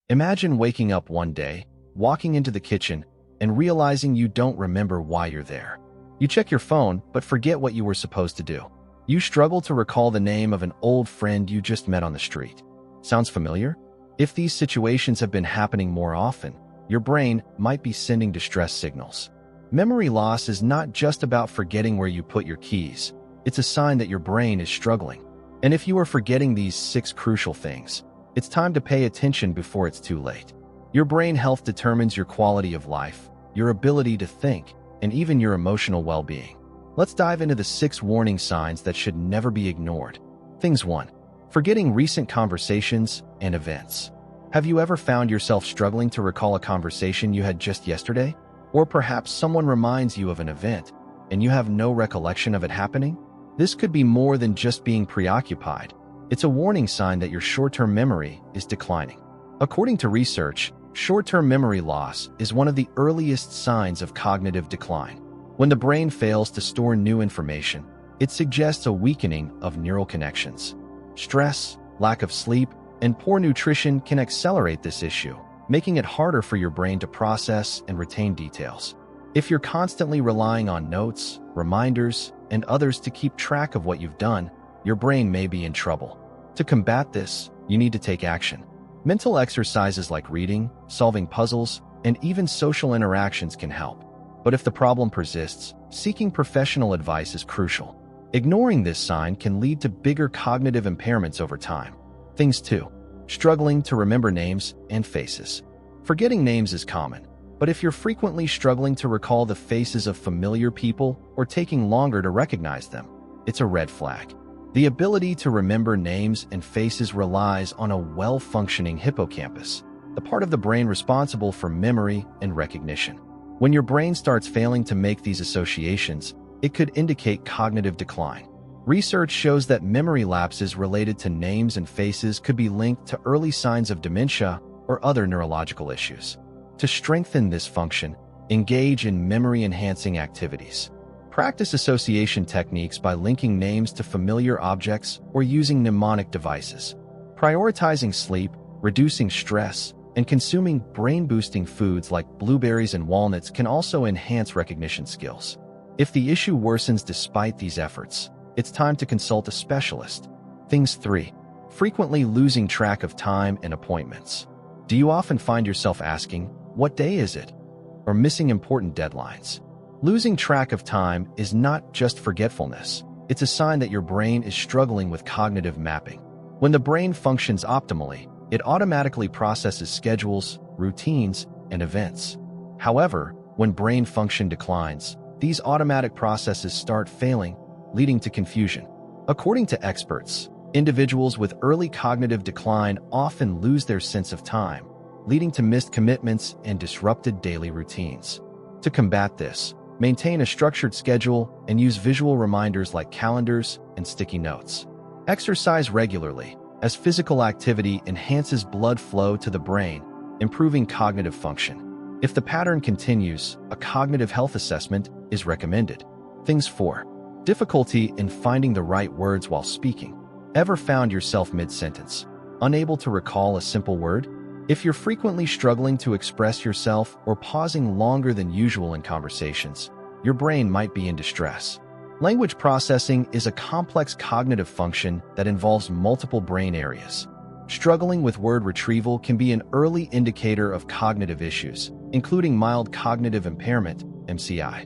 Imagine waking up one day, walking into the kitchen, and realizing you don't remember why you're there. You check your phone, but forget what you were supposed to do. You struggle to recall the name of an old friend you just met on the street. Sounds familiar? If these situations have been happening more often, your brain might be sending distress signals. Memory loss is not just about forgetting where you put your keys. It's a sign that your brain is struggling. And if you are forgetting these 6 crucial things, it's time to pay attention before it's too late. Your brain health determines your quality of life, your ability to think, and even your emotional well-being. Let's dive into the 6 warning signs that should never be ignored. Things 1. Forgetting recent conversations and events. Have you ever found yourself struggling to recall a conversation you had just yesterday? Or perhaps someone reminds you of an event, and you have no recollection of it happening? This could be more than just being preoccupied. It's a warning sign that your short-term memory is declining. According to research, short-term memory loss is one of the earliest signs of cognitive decline. When the brain fails to store new information, it suggests a weakening of neural connections. Stress, lack of sleep, and poor nutrition can accelerate this issue, making it harder for your brain to process and retain details. If you're constantly relying on notes, reminders, and others to keep track of what you've done, your brain may be in trouble. To combat this, you need to take action. Mental exercises like reading, solving puzzles, and even social interactions can help. But if the problem persists, seeking professional advice is crucial. Ignoring this sign can lead to bigger cognitive impairments over time. Things 2. Struggling to remember names and faces. Forgetting names is common, but if you're frequently struggling to recall the faces of familiar people or taking longer to recognize them, it's a red flag. The ability to remember names and faces relies on a well-functioning hippocampus, the part of the brain responsible for memory and recognition. When your brain starts failing to make these associations, it could indicate cognitive decline. Research shows that memory lapses related to names and faces could be linked to early signs of dementia or other neurological issues. To strengthen this function, engage in memory-enhancing activities. Practice association techniques by linking names to familiar objects or using mnemonic devices. Prioritizing sleep, reducing stress, and consuming brain-boosting foods like blueberries and walnuts can also enhance recognition skills. If the issue worsens despite these efforts, it's time to consult a specialist. Things 3. Frequently losing track of time and appointments. Do you often find yourself asking, "What day is it?" or missing important deadlines? Losing track of time is not just forgetfulness. It's a sign that your brain is struggling with cognitive mapping. When the brain functions optimally, it automatically processes schedules, routines, and events. However, when brain function declines, these automatic processes start failing, leading to confusion. According to experts, individuals with early cognitive decline often lose their sense of time, leading to missed commitments and disrupted daily routines. To combat this, maintain a structured schedule and use visual reminders like calendars and sticky notes. Exercise regularly, as physical activity enhances blood flow to the brain, improving cognitive function. If the pattern continues, a cognitive health assessment is recommended. Things 4. Difficulty in finding the right words while speaking. Ever found yourself mid-sentence, unable to recall a simple word? If you're frequently struggling to express yourself or pausing longer than usual in conversations, your brain might be in distress. Language processing is a complex cognitive function that involves multiple brain areas. Struggling with word retrieval can be an early indicator of cognitive issues, including mild cognitive impairment, MCI.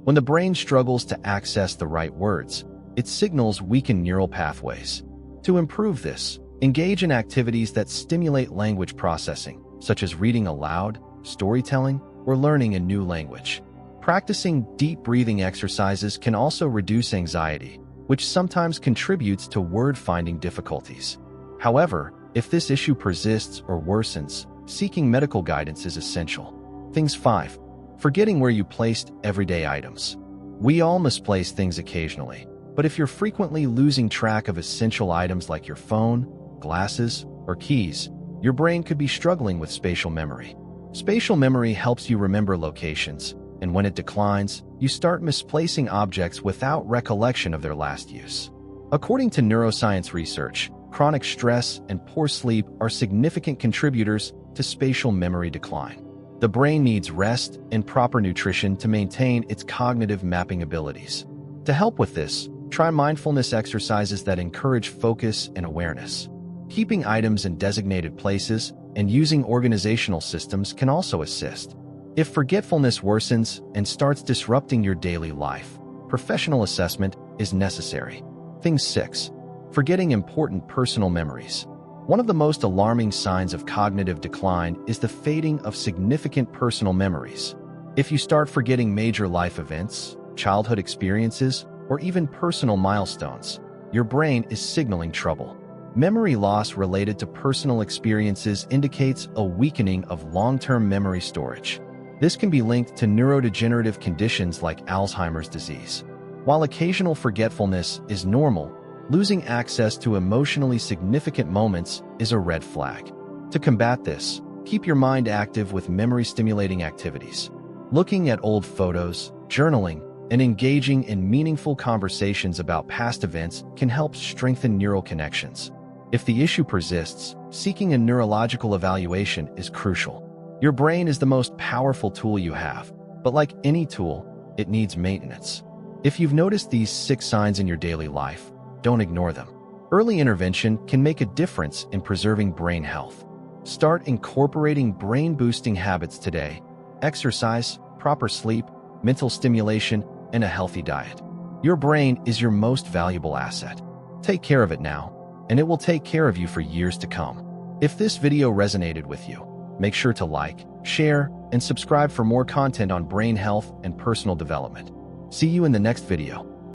When the brain struggles to access the right words, it signals weakened neural pathways. To improve this, engage in activities that stimulate language processing, such as reading aloud, storytelling, or learning a new language. Practicing deep breathing exercises can also reduce anxiety, which sometimes contributes to word-finding difficulties. However, if this issue persists or worsens, seeking medical guidance is essential. Things 5. Forgetting where you placed everyday items. We all misplace things occasionally, but if you're frequently losing track of essential items like your phone, glasses, or keys, your brain could be struggling with spatial memory. Spatial memory helps you remember locations, and when it declines, you start misplacing objects without recollection of their last use. According to neuroscience research, chronic stress and poor sleep are significant contributors to spatial memory decline. The brain needs rest and proper nutrition to maintain its cognitive mapping abilities. To help with this, try mindfulness exercises that encourage focus and awareness. Keeping items in designated places and using organizational systems can also assist. If forgetfulness worsens and starts disrupting your daily life, professional assessment is necessary. Thing 6. Forgetting important personal memories. One of the most alarming signs of cognitive decline is the fading of significant personal memories. If you start forgetting major life events, childhood experiences, or even personal milestones, your brain is signaling trouble. Memory loss related to personal experiences indicates a weakening of long-term memory storage. This can be linked to neurodegenerative conditions like Alzheimer's disease. While occasional forgetfulness is normal, losing access to emotionally significant moments is a red flag. To combat this, keep your mind active with memory-stimulating activities. Looking at old photos, journaling, and engaging in meaningful conversations about past events can help strengthen neural connections. If the issue persists, seeking a neurological evaluation is crucial. Your brain is the most powerful tool you have, but like any tool, it needs maintenance. If you've noticed these 6 signs in your daily life, don't ignore them. Early intervention can make a difference in preserving brain health. Start incorporating brain-boosting habits today: exercise, proper sleep, mental stimulation, and a healthy diet. Your brain is your most valuable asset. Take care of it now, and it will take care of you for years to come. If this video resonated with you, make sure to like, share, and subscribe for more content on brain health and personal development. See you in the next video.